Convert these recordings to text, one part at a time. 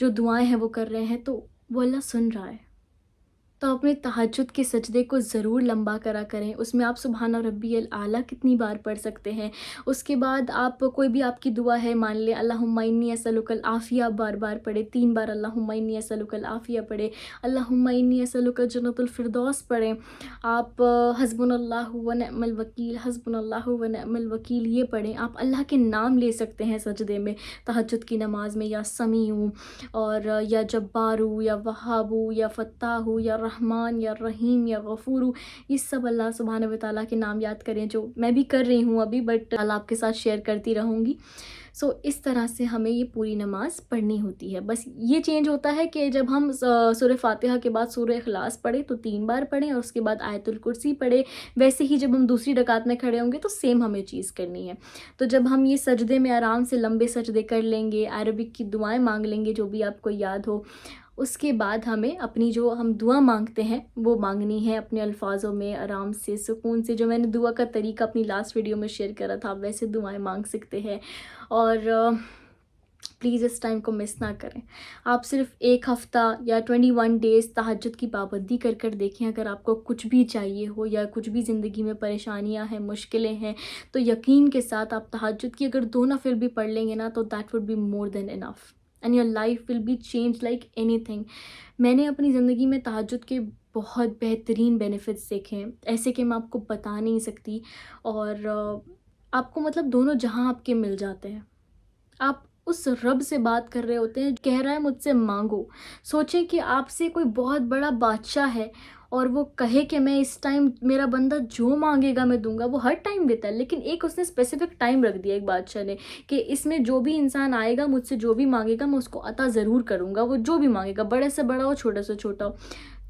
جو دعائیں ہیں وہ کر رہے ہیں تو وہ اللہ سن رہا ہے. تو اپنے تہجد کے سجدے کو ضرور لمبا کرا کریں. اس میں آپ سبحان ربی الاعلیٰ کتنی بار پڑھ سکتے ہیں. اس کے بعد آپ کوئی بھی آپ کی دعا ہے مان لیں اللہم انی اسألک العافیہ بار بار پڑھے, 3 بار اللہم انی اسألک العافیہ پڑھے, اللہم انی اسألک جنت الفردوس پڑھیں. آپ حسبنا اللہ و نعم الوکیل, حسبنا اللہ و نعم الوکیل یہ پڑھیں. آپ اللہ کے نام لے سکتے ہیں سجدے میں تہجد کی نماز میں, یا سمیع اور یا جبار یا وہاب یا فتاح یا رحمان یا رحیم یا غفور, یہ سب اللہ سبحانہ و تعالیٰ کے نام یاد کریں, جو میں بھی کر رہی ہوں ابھی, بٹ اللہ آپ کے ساتھ شیئر کرتی رہوں گی. سو اس طرح سے ہمیں یہ پوری نماز پڑھنی ہوتی ہے. بس یہ چینج ہوتا ہے کہ جب ہم سورہ فاتحہ کے بعد سورہ اخلاص پڑھیں تو 3 بار پڑھیں, اور اس کے بعد آیت الکرسی پڑھیں. ویسے ہی جب ہم دوسری رکعت میں کھڑے ہوں گے تو سیم ہمیں چیز کرنی ہے. تو جب ہم یہ سجدے میں آرام سے لمبے سجدے کر لیں گے, عربک کی دعائیں مانگ لیں گے جو بھی آپ کو یاد ہو, اس کے بعد ہمیں اپنی جو ہم دعا مانگتے ہیں وہ مانگنی ہے اپنے الفاظوں میں, آرام سے, سکون سے. جو میں نے دعا کا طریقہ اپنی لاسٹ ویڈیو میں شیئر کرا تھا, آپ ویسے دعائیں مانگ سکتے ہیں. اور پلیز اس ٹائم کو مس نہ کریں. آپ صرف 1 ہفتہ یا 21 ڈیز تہجد کی پابندی کر دیکھیں. اگر آپ کو کچھ بھی چاہیے ہو یا کچھ بھی زندگی میں پریشانیاں ہیں, مشکلیں ہیں, تو یقین کے ساتھ آپ تہجد کی اگر 2 نفل بھی پڑھ لیں گے نا, تو that would be more than enough and your life will be change like اینی تھنگ. میں نے اپنی زندگی میں تہجد کے بہت بہترین بینیفٹس دیکھے ہیں, ایسے کہ میں آپ کو بتا نہیں سکتی. اور آپ کو مطلب دونوں جہاں آپ کے مل جاتے ہیں. آپ اس رب سے بات کر رہے ہوتے ہیں, کہہ رہا ہے مجھ سے مانگو. سوچیں کہ آپ سے کوئی بہت بڑا بادشاہ ہے اور وہ کہے کہ میں اس ٹائم میرا بندہ جو مانگے گا میں دوں گا. وہ ہر ٹائم دیتا ہے, لیکن ایک اس نے اسپیسیفک ٹائم رکھ دیا ایک بادشاہ نے, کہ اس میں جو بھی انسان آئے گا مجھ سے جو بھی مانگے گا میں اس کو عطا ضرور کروں گا. وہ جو بھی مانگے گا, بڑے سے بڑا ہو چھوٹے سے چھوٹا ہو.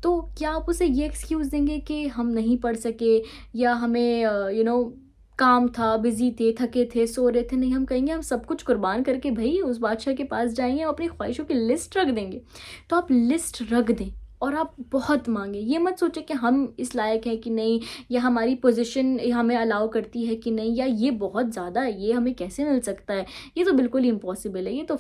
تو کیا آپ اسے یہ ایکسکیوز دیں گے کہ ہم نہیں پڑھ سکے, یا ہمیں کام تھا, بزی تھے, تھکے تھے, سو رہے تھے؟ نہیں, ہم کہیں گے ہم سب کچھ قربان کر کے بھائی اس بادشاہ کے پاس جائیں گے, اور اپنی خواہشوں کی لسٹ رکھ دیں گے. تو آپ لسٹ رکھ دیں اور آپ بہت مانگیں. یہ مت سوچیں کہ ہم اس لائق ہیں کہ نہیں, یا ہماری پوزیشن ہمیں الاؤ کرتی ہے کہ نہیں, یا یہ بہت زیادہ ہے, یہ ہمیں کیسے مل سکتا ہے, یہ تو بالکل ہی امپاسبل ہے. یہ تو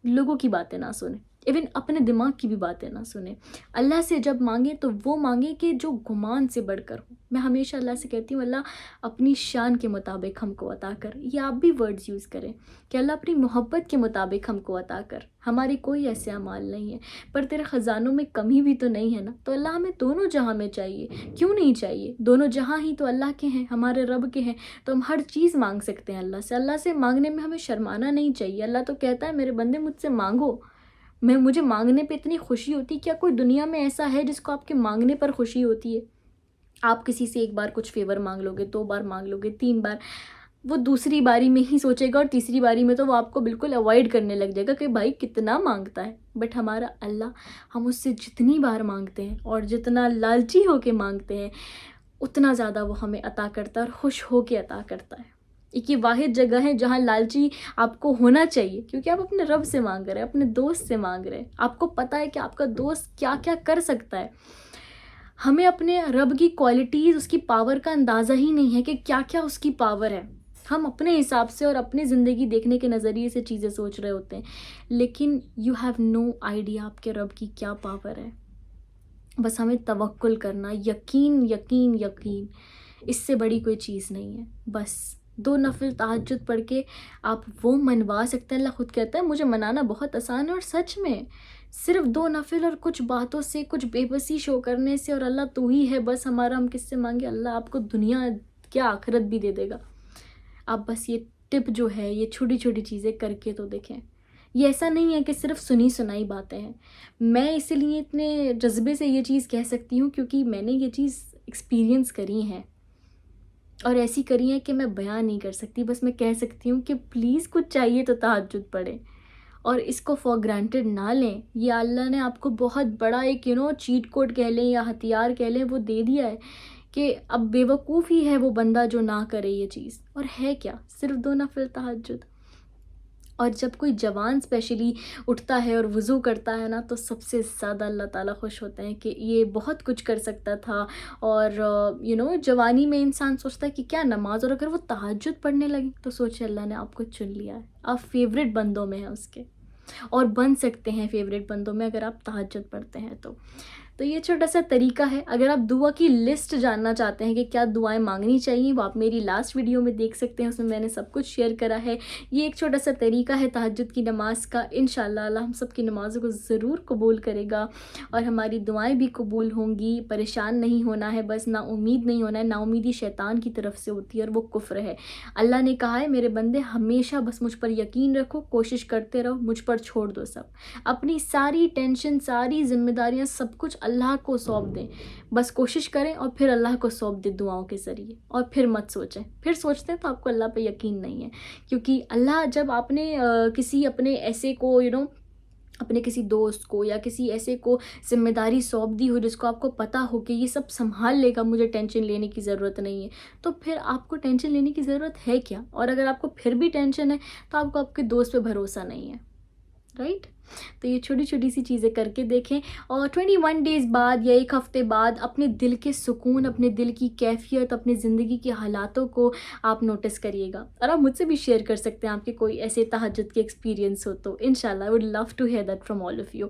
لوگوں کی باتیں نہ سنیں, ایون اپنے دماغ کی بھی باتیں نہ سنیں. اللہ سے جب مانگیں تو وہ مانگیں کہ جو گمان سے بڑھ کر ہو. میں ہمیشہ اللہ سے کہتی ہوں اللہ اپنی شان کے مطابق ہم کو عطا کر. یہ آپ بھی ورڈز یوز کریں کہ اللہ اپنی محبت کے مطابق ہم کو عطا کر. ہماری کوئی ایسے اعمال نہیں ہے, پر تیرے خزانوں میں کمی بھی تو نہیں ہے نا. تو اللہ ہمیں دونوں جہاں میں چاہیے, کیوں نہیں چاہیے؟ دونوں جہاں ہی تو اللہ کے ہیں, ہمارے رب کے ہیں, تو ہم ہر چیز مانگ سکتے ہیں اللہ سے. اللہ سے مانگنے میں ہمیں شرمانا نہیں چاہیے. اللہ تو کہتا ہے میرے بندے مجھ سے مانگو. مجھے مانگنے پہ اتنی خوشی ہوتی. کیا کوئی دنیا میں ایسا ہے جس کو آپ کے مانگنے پر خوشی ہوتی ہے؟ آپ کسی سے 1 بار کچھ فیور مانگ لو گے, 2 بار مانگ لو گے, 3 بار, وہ دوسری باری میں ہی سوچے گا, اور تیسری باری میں تو وہ آپ کو بالکل اوائڈ کرنے لگ جائے گا کہ بھائی کتنا مانگتا ہے. بٹ ہمارا اللہ, ہم اس سے جتنی بار مانگتے ہیں اور جتنا لالچی ہو کے مانگتے ہیں اتنا زیادہ وہ ہمیں عطا کرتا ہے, اور خوش ہو کے عطا کرتا ہے. ایک یہ واحد جگہ ہے جہاں لالچی آپ کو ہونا چاہیے, کیونکہ آپ اپنے رب سے مانگ رہے ہیں, اپنے دوست سے مانگ رہے ہیں. آپ کو پتہ ہے کہ آپ کا دوست کیا کیا کر سکتا ہے. ہمیں اپنے رب کی کوالٹیز, اس کی پاور کا اندازہ ہی نہیں ہے کہ کیا کیا اس کی پاور ہے. ہم اپنے حساب سے اور اپنی زندگی دیکھنے کے نظریے سے چیزیں سوچ رہے ہوتے ہیں, لیکن یو ہیو نو آئیڈیا آپ کے رب کی کیا پاور ہے. بس ہمیں توکل کرنا, یقین یقین یقین, اس سے بڑی کوئی چیز نہیں ہے. بس 2 نفل تہجد پڑھ کے آپ وہ منوا سکتے ہیں. اللہ خود کہتا ہے مجھے منانا بہت آسان ہے, اور سچ میں صرف 2 نفل اور کچھ باتوں سے, کچھ بے بسی شو کرنے سے, اور اللہ تو ہی ہے بس ہمارا, ہم کس سے مانگے. اللہ آپ کو دنیا کیا آخرت بھی دے دے گا. آپ بس یہ ٹپ جو ہے, یہ چھوٹی چھوٹی چیزیں کر کے تو دیکھیں. یہ ایسا نہیں ہے کہ صرف سنی سنائی باتیں ہیں. میں اسی لیے اتنے جذبے سے یہ چیز کہہ سکتی ہوں کیونکہ میں نے یہ چیز ایکسپیرینس کری ہیں, اور ایسی کری ہیں کہ میں بیان نہیں کر سکتی. بس میں کہہ سکتی ہوں کہ پلیز کچھ چاہیے تو تہجد پڑھیں, اور اس کو فار گرانٹیڈ نہ لیں. یہ اللہ نے آپ کو بہت بڑا ایک چیٹ کوڈ کہہ لیں یا ہتھیار کہہ لیں, وہ دے دیا ہے کہ اب بیوقوف ہی ہے وہ بندہ جو نہ کرے یہ چیز. اور ہے کیا, صرف 2 نفل تہجد. اور جب کوئی جوان اسپیشلی اٹھتا ہے اور وضو کرتا ہے نا, تو سب سے زیادہ اللہ تعالیٰ خوش ہوتے ہیں کہ یہ بہت کچھ کر سکتا تھا. اور جوانی میں انسان سوچتا ہے کہ کیا نماز, اور اگر وہ تہجد پڑھنے لگے تو سوچے اللہ نے آپ کو چن لیا ہے, آپ فیوریٹ بندوں میں ہیں اس کے. اور بن سکتے ہیں فیوریٹ بندوں میں اگر آپ تہجد پڑھتے ہیں تو یہ چھوٹا سا طریقہ ہے. اگر آپ دعا کی لسٹ جاننا چاہتے ہیں کہ کیا دعائیں مانگنی چاہیے، وہ آپ میری لاسٹ ویڈیو میں دیکھ سکتے ہیں، اس میں میں نے سب کچھ شیئر کرا ہے. یہ ایک چھوٹا سا طریقہ ہے تہجد کی نماز کا. انشاءاللہ اللہ ہم سب کی نمازوں کو ضرور قبول کرے گا اور ہماری دعائیں بھی قبول ہوں گی. پریشان نہیں ہونا ہے، بس نا امید نہیں ہونا ہے. نا امیدی شیطان کی طرف سے ہوتی ہے اور وہ کفر ہے. اللہ نے کہا ہے میرے بندے ہمیشہ بس مجھ پر یقین رکھو، کوشش کرتے رہو، مجھ پر چھوڑ دو سب. اپنی ساری ٹینشن، ساری ذمہ داریاں، سب کچھ اللہ کو سونپ دیں. بس کوشش کریں اور پھر اللہ کو سونپ دیں دعاؤں کے ذریعے. اور پھر مت سوچیں. پھر سوچتے ہیں تو آپ کو اللہ پہ یقین نہیں ہے. کیونکہ اللہ جب آپ نے کسی اپنے ایسے کو اپنے کسی دوست کو یا کسی ایسے کو ذمہ داری سونپ دی ہو جس کو آپ کو پتہ ہو کہ یہ سب سنبھال لے گا، مجھے ٹینشن لینے کی ضرورت نہیں ہے، تو پھر آپ کو ٹینشن لینے کی ضرورت ہے کیا؟ اور اگر آپ کو پھر بھی ٹینشن ہے تو آپ کو آپ کے دوست پہ بھروسہ نہیں ہے، رائٹ؟ تو یہ چھوٹی چھوٹی سی چیزیں کر کے دیکھیں اور 21 ڈیز بعد یا ایک ہفتے بعد اپنے دل کے سکون، اپنے دل کی کیفیت، اپنی زندگی کے حالاتوں کو آپ نوٹس کریے گا. اور آپ مجھ سے بھی شیئر کر سکتے ہیں آپ کے کوئی ایسے تہجد کے ایکسپیرینس ہو تو انشاءاللہ I would love to hear that from all of you.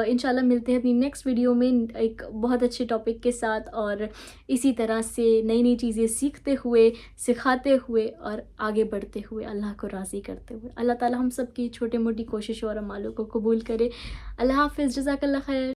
انشاءاللہ ملتے ہیں اپنی نیکسٹ ویڈیو میں ایک بہت اچھے ٹاپک کے ساتھ اور اسی طرح سے نئی نئی چیزیں سیکھتے ہوئے، سکھاتے ہوئے اور آگے بڑھتے ہوئے، اللہ کو راضی کرتے ہوئے. اللہ تعالیٰ ہم سب کی چھوٹے موٹی کوششوں اور اعمالوں کو قبول کرے. اللہ حافظ. جزاک اللہ خیر.